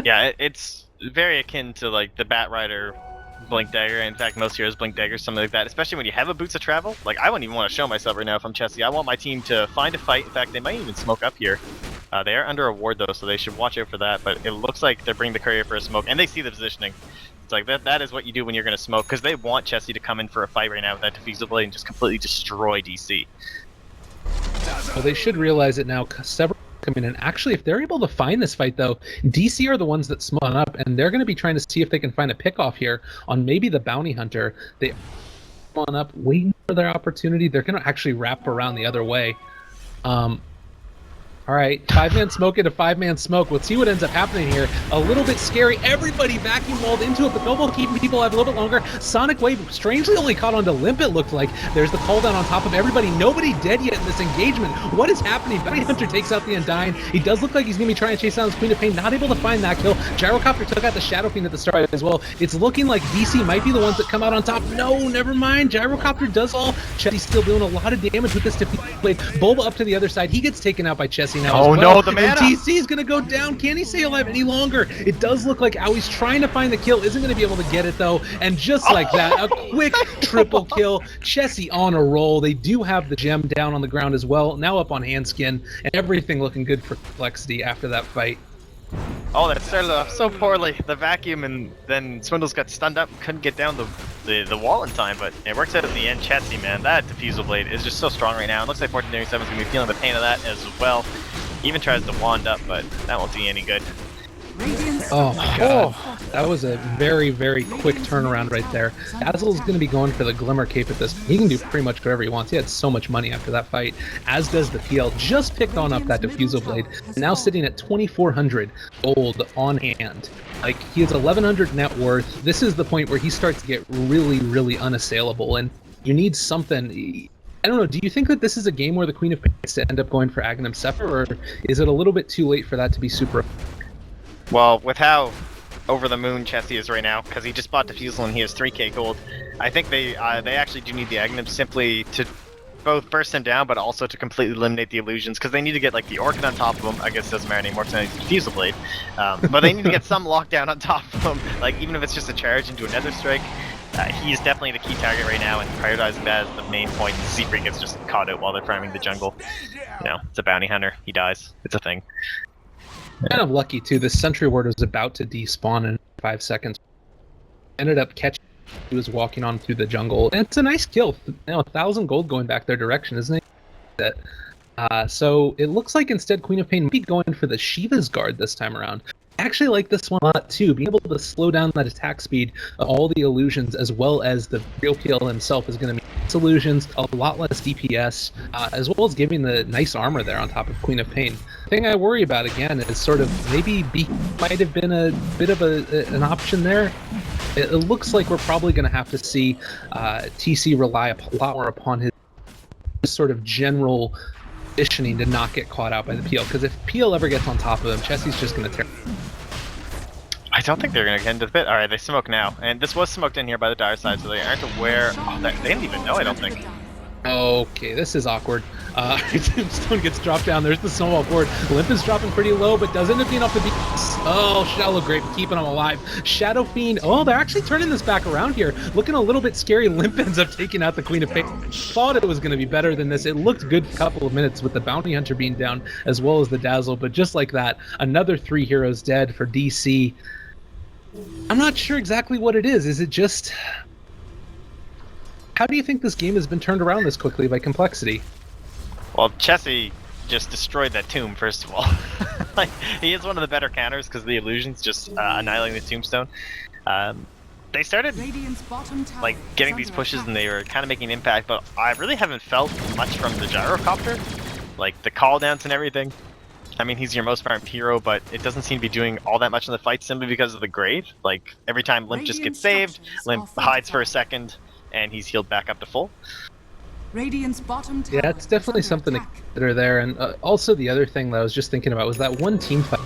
Yeah, it's very akin to like the Bat Rider Blink Dagger. In fact, most heroes Blink Dagger, something like that. Especially when you have a Boots of Travel. Like, I wouldn't even want to show myself right now if I'm Chessie. I want my team to find a fight. In fact, they might even smoke up here. They are under a ward though, so they should watch out for that. But it looks like they're bringing the courier for a smoke, and they see the positioning. It's like that is what you do when you're going to smoke, because they want Chessie to come in for a fight right now with that Diffusal Blade and just completely destroy DC. Well, they should realize it now. Several coming in. Actually, if they're able to find this fight, though, DC are the ones that spawn up, and they're going to be trying to see if they can find a pickoff here on maybe the Bounty Hunter. They spawn up, waiting for their opportunity. They're going to actually wrap around the other way. All right, 5-man smoke into 5-man smoke. Let's see what ends up happening here. A little bit scary. Everybody vacuum walled into it, but Noble keeping people alive a little bit longer. Sonic Wave strangely only caught onto Limp, it looked like. There's the call down on top of everybody. Nobody dead yet in this engagement. What is happening? Bounty Hunter takes out the Undying. He does look like he's going to be trying to chase down his Queen of Pain. Not able to find that kill. Gyrocopter took out the Shadow Fiend at the start as well. It's looking like DC might be the ones that come out on top. No, never mind. Gyrocopter does all. Chessie's still doing a lot of damage with this defeat blade. Bulba up to the other side. He gets taken out by Chessie now. Oh, as well. no, the mana! DC is going to go down. Can he stay alive any longer? It does look like Owie's trying to find the kill. Isn't going to be able to get it, though. And just like that, a quick triple kill. Chessie on a roll. They do have the gem down on the ground as well. Now up on Handskin. And everything looking good for Complexity after that fight. Oh, that started off so poorly. The vacuum, and then Swindles got stunned up, couldn't get down the wall in time, but it works out at the end. Chessie, man, that diffusal blade is just so strong right now. It looks like 1437 is going to be feeling the pain of that as well. Even tries to wand up, but that won't do you any good. Oh my god, that was a very, very quick turnaround right there. Dazzle's going to be going for the Glimmer Cape at this. He can do pretty much whatever he wants. He had so much money after that fight, as does the PL. Just picked on up that Diffusal Blade, now sitting at 2,400 gold on hand. Like, he has 1,100 net worth. This is the point where he starts to get really, really unassailable, and you need something. I don't know, do you think that this is a game where the Queen of Pain is to end up going for Aghanim Sefer, or is it a little bit too late for that to be super... Well, with how over the moon Chessie is right now, because he just bought Diffusal and he has 3k gold, I think they actually do need the Aghanim simply to both burst him down, but also to completely eliminate the illusions, because they need to get like the Orchid on top of him. I guess it doesn't matter anymore because he's Diffusal Blade, but they need to get some lockdown on top of him, like even if it's just a charge into a Nether Strike. He's definitely the key target right now, and prioritizing that as the main point. Seafree gets just caught out while they're farming the jungle. You know, it's a bounty hunter. He dies. It's a thing. Kind of lucky too. The Sentry Ward was about to despawn in 5 seconds. Ended up catching. He was walking on through the jungle. And it's a nice kill. You know, 1,000 gold going back their direction, isn't it? So it looks like instead Queen of Pain might be going for the Shiva's Guard this time around. I actually like this one a lot too. Being able to slow down that attack speed of all the illusions, as well as the real PL himself, is going to be illusions, a lot less DPS, as well as giving the nice armor there on top of Queen of Pain. The thing I worry about again is sort of maybe B might have been a bit of an option there. It looks like we're probably going to have to see TC rely a lot more upon his sort of general positioning to not get caught out by the PL, because if PL ever gets on top of him, Chessie's just going to tear. I don't think they're going to get into the pit. Alright, they smoke now. And this was smoked in here by the dire side, so they aren't aware. Oh, they didn't even know, I don't think. Okay, this is awkward. Tombstone gets dropped down. There's the snowball forward. Limp is dropping pretty low, but does end up being off the beat. Oh, Shallow Grape keeping him alive. Shadow Fiend. Oh, they're actually turning this back around here. Looking a little bit scary. Limp ends up taking out the Queen of Pain. Thought it was going to be better than this. It looked good a couple of minutes with the Bounty Hunter being down, as well as the Dazzle, but just like that, another 3 heroes dead for DC. I'm not sure exactly what it is. Is it just... How do you think this game has been turned around this quickly by Complexity? Well, Chessie just destroyed that tomb, first of all. Like, he is one of the better counters because the illusions just annihilating the tombstone. They started like getting these pushes and they were kind of making impact, but I really haven't felt much from the Gyrocopter. Like the call downs and everything. I mean, he's your most farmed hero, but it doesn't seem to be doing all that much in the fight simply because of the grave. Like, every time Limp just gets saved, Limp hides for a second, and he's healed back up to full. Radiant's bottom tower. Yeah, it's definitely something to consider there. And also the other thing that I was just thinking about was that one team fight.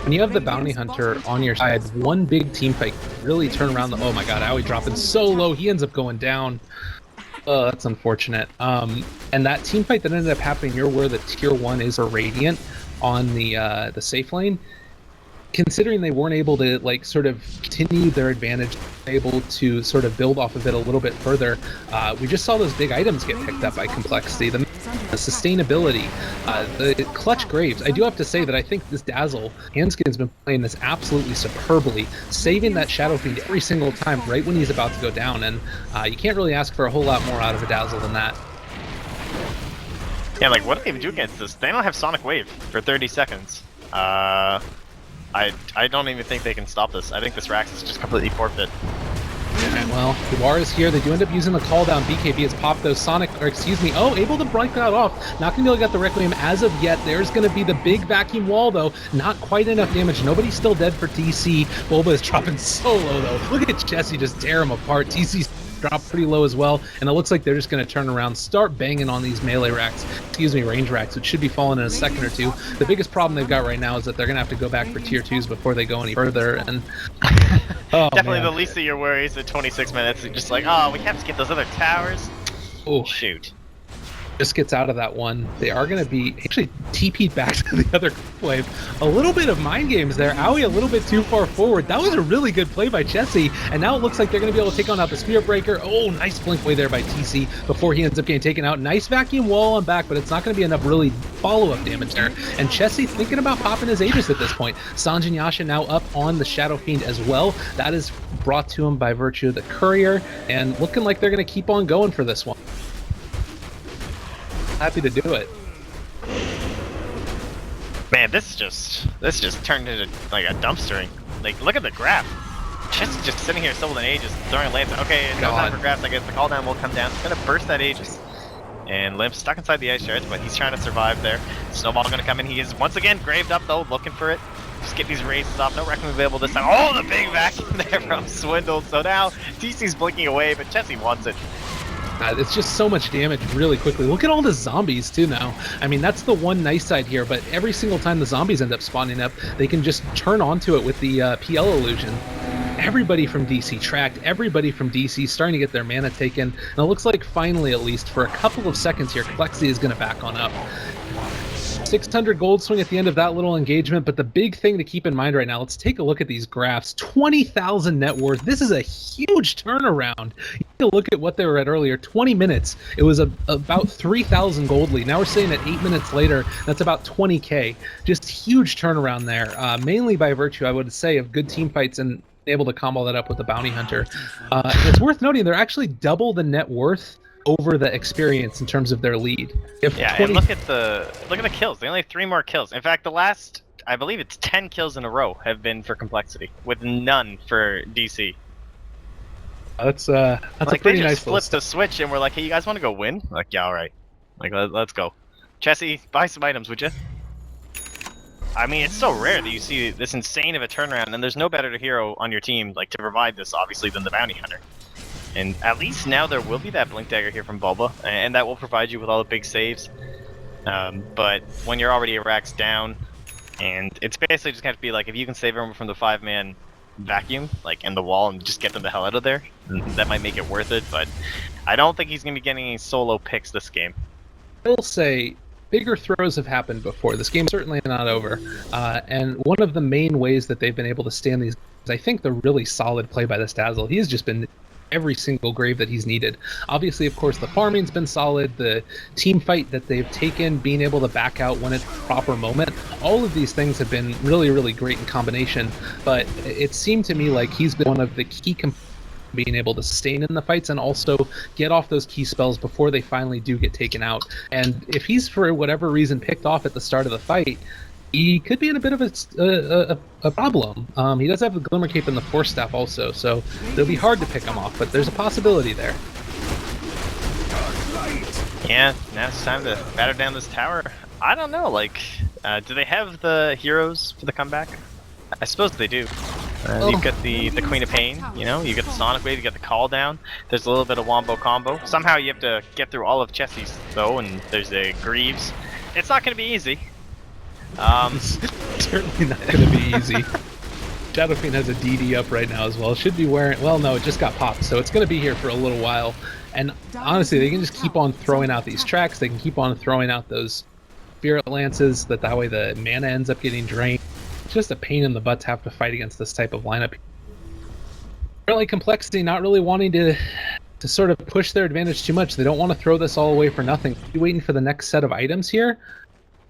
When you have the Bounty Hunter on your side, one big team fight really turn around the... Oh my god, Owie dropping so low, he ends up going down. Oh, that's unfortunate. And that team fight that ended up happening here where the tier 1 is a Radiant on the safe lane, considering they weren't able to like sort of continue their advantage, able to sort of build off of it a little bit further, we just saw those big items get picked up by Complexity. The sustainability, the clutch graves. I do have to say that I think this Dazzle, Handskin's been playing this absolutely superbly, saving that Shadow Fiend every single time right when he's about to go down, and you can't really ask for a whole lot more out of a Dazzle than that. Yeah, like, what do they even do against this? They don't have Sonic Wave for 30 seconds. I don't even think they can stop this. I think this Rax is just completely forfeit. And well, the War is here. They do end up using the call down. BKB has popped those Sonic, or excuse me, oh, able to break that off. Not going to be able to get the Requiem as of yet. There's going to be the big vacuum wall, though. Not quite enough damage. Nobody's still dead for TC. Bulba is dropping so low, though. Look at Chessie just tear him apart. TC's dropped pretty low as well, and it looks like they're just going to turn around, start banging on these melee racks, excuse me, range racks, which should be falling in a second or two. The biggest problem they've got right now is that they're going to have to go back for tier 2s before they go any further, and oh, definitely man. The least of your worries at 26 minutes. You're just like, oh, we have to get those other towers. Oh, shoot. just gets out of that one. They are going to be actually TP'd back to the other wave. A little bit of mind games there. Owie a little bit too far forward. That was a really good play by Chessie, and now it looks like they're going to be able to take on out the Spirit Breaker. Oh, nice blink play there by TC before he ends up getting taken out. Nice vacuum wall on back, but it's not going to be enough really follow-up damage there. And Chessie thinking about popping his Aegis at this point. Sanj and Yasha now up on the Shadow Fiend as well. That is brought to him by virtue of the Courier, and looking like they're going to keep on going for this one. Happy to do it. Man, this just turned into like a dumpstering. Like, look at the graph. Just sitting here still with an Aegis, throwing a lance. Okay, no time for grabs. I guess the call down will come down. It's gonna burst that Aegis. And Limp's stuck inside the ice shards, but he's trying to survive there. Snowball gonna come in. He is once again graved up though, looking for it. Just get these races off. No Wrecking available this time. Oh, the big vacuum there from Swindle. So now TC's blinking away, but Chessie wants it. It's just so much damage really quickly. Look at all the zombies too now. I mean, that's the one nice side here, but every single time the zombies end up spawning up, they can just turn onto it with the PL illusion. Everybody from DC tracked, everybody from DC starting to get their mana taken, and it looks like finally, at least for a couple of seconds here, Complexity is going to back on up. 600 gold swing at the end of that little engagement, but the big thing to keep in mind right now, let's take a look at these graphs. 20,000 net worth. This is a huge turnaround. You need to look at what they were at earlier. 20 minutes. It was about 3,000 gold lead. Now we're sitting at 8 minutes later. That's about 20k. Just huge turnaround there, mainly by virtue, I would say, of good team fights and able to combo that up with the bounty hunter. It's worth noting they're actually double the net worth over the experience in terms of their lead. Yeah, and look at the kills. They only have 3 more kills. In fact, the last, I believe it's 10 kills in a row have been for Complexity, with none for DC. That's like a pretty nice. They just flipped the switch and we're like, hey, you guys want to go win? Like, yeah, all right. Like, let's go. Chessie, buy some items, would you? I mean, it's so rare that you see this insane of a turnaround, and there's no better hero on your team like to provide this, obviously, than the bounty hunter. And at least now there will be that Blink Dagger here from Bulba, and that will provide you with all the big saves. But when you're already a Rax down, and it's basically just going to be like, if you can save everyone from the 5-man vacuum, like in the wall, and just get them the hell out of there, that might make it worth it, but I don't think he's going to be getting any solo picks this game. I will say, bigger throws have happened before. This game's certainly not over. And one of the main ways that they've been able to stand these is, I think, the really solid play by this Dazzle. He has just been every single grave that he's needed. Obviously, of course, the farming's been solid, the team fight that they've taken, being able to back out when it's the proper moment, all of these things have been really, really great in combination, but it seemed to me like he's been one of the key components being able to sustain in the fights and also get off those key spells before they finally do get taken out. And if he's, for whatever reason, picked off at the start of the fight, he could be in a bit of a problem. He does have the Glimmer Cape and the Force Staff also, so it'll be hard to pick him off, but there's a possibility there. Yeah, now it's time to batter down this tower. I don't know, like, do they have the heroes for the comeback? I suppose they do. You've got the Queen of Pain, you know, you get the Sonic Wave, you get the Call Down, there's a little bit of Wombo Combo. Somehow you have to get through all of Chessie's, though, and there's the Greaves. It's not going to be easy. Certainly not going to be easy. Shadow Fiend has a DD up right now as well. Should be wearing, well, no, it just got popped, so it's going to be here for a little while. And honestly, they can just keep on throwing out these tracks. They can keep on throwing out those Spirit Lances, that way the mana ends up getting drained. It's just a pain in the butt to have to fight against this type of lineup. Apparently, Complexity not really wanting to sort of push their advantage too much. They don't want to throw this all away for nothing. Be waiting for the next set of items here.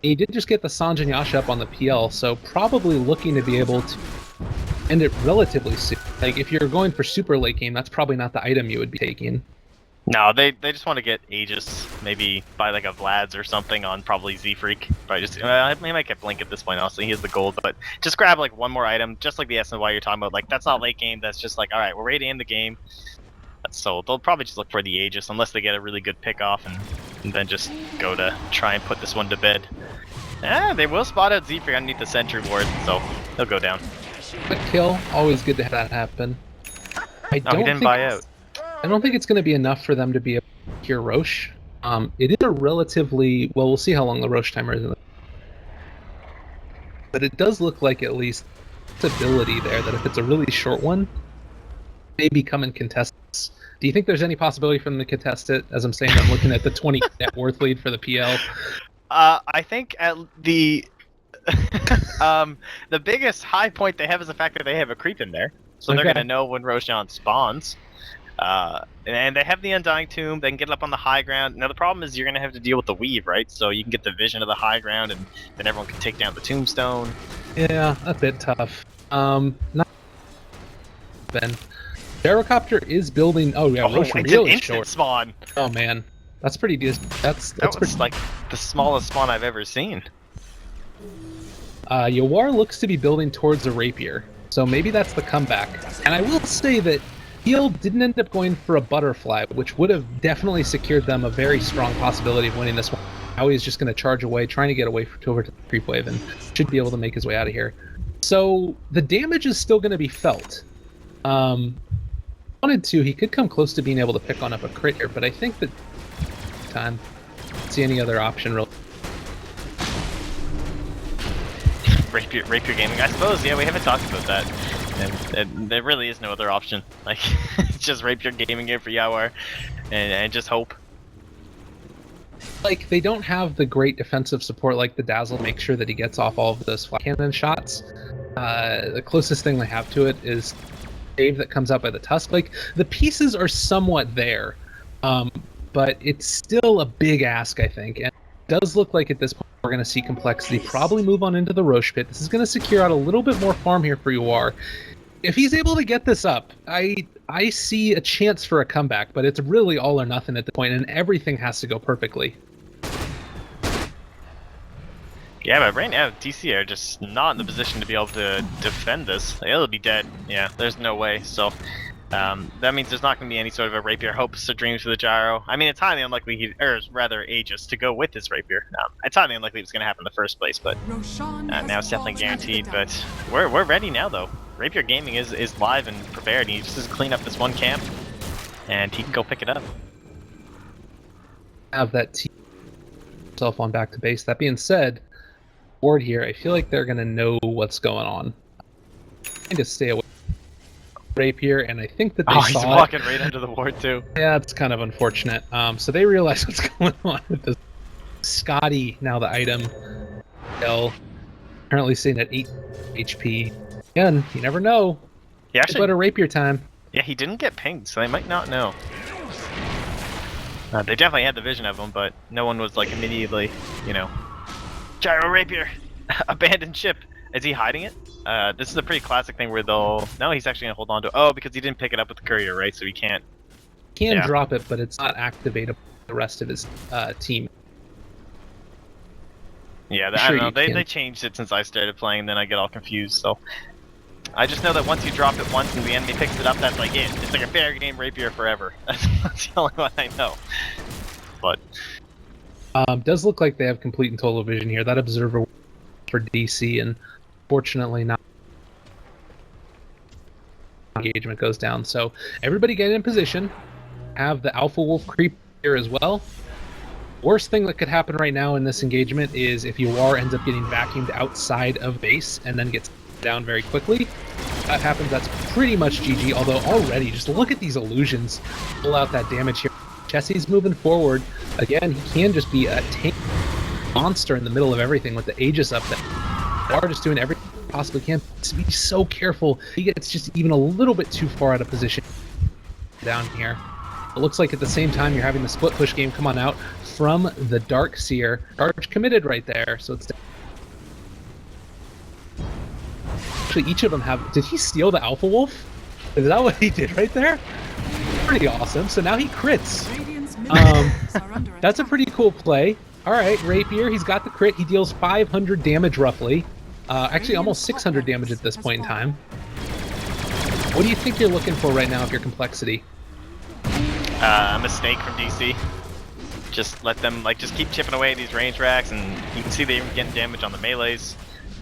He did just get the Sanj and Yasha up on the PL, so probably looking to be able to end it relatively soon. Like, if you're going for super late game, that's probably not the item you would be taking. No, they just want to get Aegis, maybe buy like a Vlad's or something on probably Z-Freak. Probably just, he might get Blink at this point, honestly, he has the gold, but just grab like one more item, just like the SNY you're talking about. Like, that's not late game, that's just like, alright, we're ready to end the game. So they'll probably just look for the Aegis, unless they get a really good pick off, and then just go to try and put this one to bed. They will spot out Z-Freak underneath the Sentry Ward, so he'll go down. Quick kill, always good to have that happen. He didn't buy out. I don't think it's going to be enough for them to be able to cure Roche. It is a relatively, well, we'll see how long the Roche timer is. But it does look like at least ability there, that if it's a really short one, maybe come and contest this. Do you think there's any possibility for them to contest it? As I'm saying, I'm looking at the 20 net worth lead for the PL. I think at the the biggest high point they have is the fact that they have a creep in there, so they're gonna know when Roshan spawns. And they have the Undying Tomb. They can get up on the high ground. Now the problem is you're gonna have to deal with the weave, right? So you can get the vision of the high ground, and then everyone can take down the tombstone. Yeah, a bit tough. Not Ben. Gyrocopter is building. Oh yeah, Roshan really short. Spawn. Oh man, that's pretty decent. That's pretty, like the smallest spawn I've ever seen. Yawar looks to be building towards a rapier, so maybe that's the comeback. And I will say that Heal didn't end up going for a butterfly, which would have definitely secured them a very strong possibility of winning this one. Now he's just going to charge away, trying to get away over to the creep wave, and should be able to make his way out of here. So the damage is still going to be felt. Wanted to, he could come close to being able to pick on up a crit here, but I think that time. Don't see any other option really. Rapier gaming, I suppose. Yeah, we haven't talked about that, and there really is no other option. Like, it's just Rapier gaming here for Yawar, and just hope. Like, they don't have the great defensive support like the Dazzle to make sure that he gets off all of those flat cannon shots. The closest thing they have to it is Dave that comes out by the Tusk. Like, the pieces are somewhat there, but it's still a big ask, I think. And it does look like at this point we're going to see Complexity probably move on into the Roche Pit. This is going to secure out a little bit more farm here for Yawar. If he's able to get this up, I see a chance for a comeback, but it's really all or nothing at the point, and everything has to go perfectly. Yeah, but right now DC are just not in the position to be able to defend this. They'll be dead. Yeah, there's no way. So that means there's not going to be any sort of a Rapier hopes or dreams for the Gyro. I mean, it's highly unlikely or rather Aegis to go with this Rapier. It's highly unlikely it was going to happen in the first place, but now it's definitely guaranteed. But we're ready now, though. Rapier Gaming is live and prepared. He just has to clean up this one camp, and he can go pick it up. Have that team himself on back to base. That being said, board here, I feel like they're going to know what's going on. Trying to stay away from Rapier, and I think that they saw he's walking right under the ward too. Yeah, it's kind of unfortunate. So they realize what's going on with this. Scotty, now the item, currently sitting at 8 HP. Again, you never know. He actually better Rapier time. Yeah, he didn't get pinged, so they might not know. They definitely had the vision of him, but no one was like immediately, you know, Gyro Rapier, abandoned ship. Is he hiding it? This is a pretty classic thing where they'll. No, he's actually gonna hold on to. Oh, because he didn't pick it up with the courier, right? So he can't. Can drop it, but it's not activated by the rest of his team. Yeah, I don't know. They changed it since I started playing, and then I get all confused. So I just know that once you drop it once and the enemy picks it up, that's like it. It's like a fair game Rapier forever. That's the only one I know. But does look like they have complete and total vision here. That observer for DC, and fortunately not. Engagement goes down. So everybody get in position. Have the Alpha Wolf creep here as well. Worst thing that could happen right now in this engagement is if Yawar ends up getting vacuumed outside of base and then gets down very quickly. If that happens, that's pretty much GG, although already, just look at these illusions. Pull out that damage here. Chessie's moving forward. Again, he can just be a tank monster in the middle of everything with the Aegis up there. Yawar just doing everything he possibly can. To be so careful. He gets just even a little bit too far out of position down here. It looks like at the same time you're having the split push game come on out from the Dark Seer. Charge committed right there, so it's... Actually, each of them have... Did he steal the Alpha Wolf? Is that what he did right there? Pretty awesome. So now he crits. That's a pretty cool play. Alright, Rapier, he's got the crit. He deals 500 damage roughly. Actually, almost 600 damage at this point in time. What do you think you're looking for right now if you're Complexity? A mistake from DC. Just let them, like, just keep chipping away at these range racks, and you can see they're getting damage on the melees.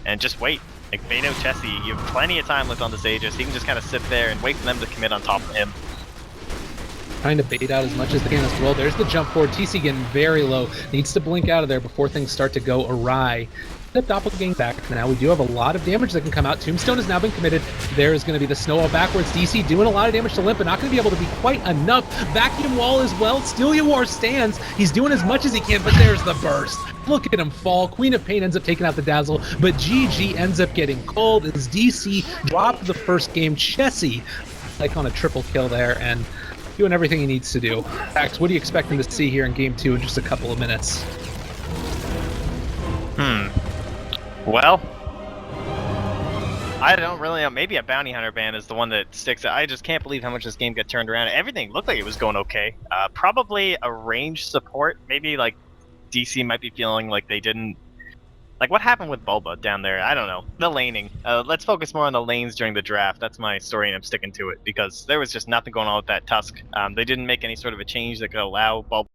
And just wait. Like, they know Chessie, you have plenty of time left on this Aegis. He can just kind of sit there and wait for them to commit on top of him. Trying to bait out as much as they can as well. There's the jump forward. TC getting very low. Needs to blink out of there before things start to go awry. up doppelgang back now. We do have a lot of damage that can come out. Tombstone has now been committed. There is going to be the snowball backwards. DC doing a lot of damage to Limp, but not going to be able to be quite enough. Vacuum wall as well. Stelia War stands. He's doing as much as he can, but there's the burst. Look at him fall. Queen of Pain ends up taking out the Dazzle, but GG ends up getting cold as DC dropped the first game. Chessie, like on a triple kill there, and doing everything he needs to do. Max, what are you expecting to see here in game 2 in just a couple of minutes? Well, I don't really know. Maybe a Bounty Hunter ban is the one that sticks out. I just can't believe how much this game got turned around. Everything looked like it was going okay. Probably a range support. Maybe like DC might be feeling like they didn't. Like what happened with Bulba down there? I don't know. The laning. Let's focus more on the lanes during the draft. That's my story, and I'm sticking to it because there was just nothing going on with that Tusk. They didn't make any sort of a change that could allow Bulba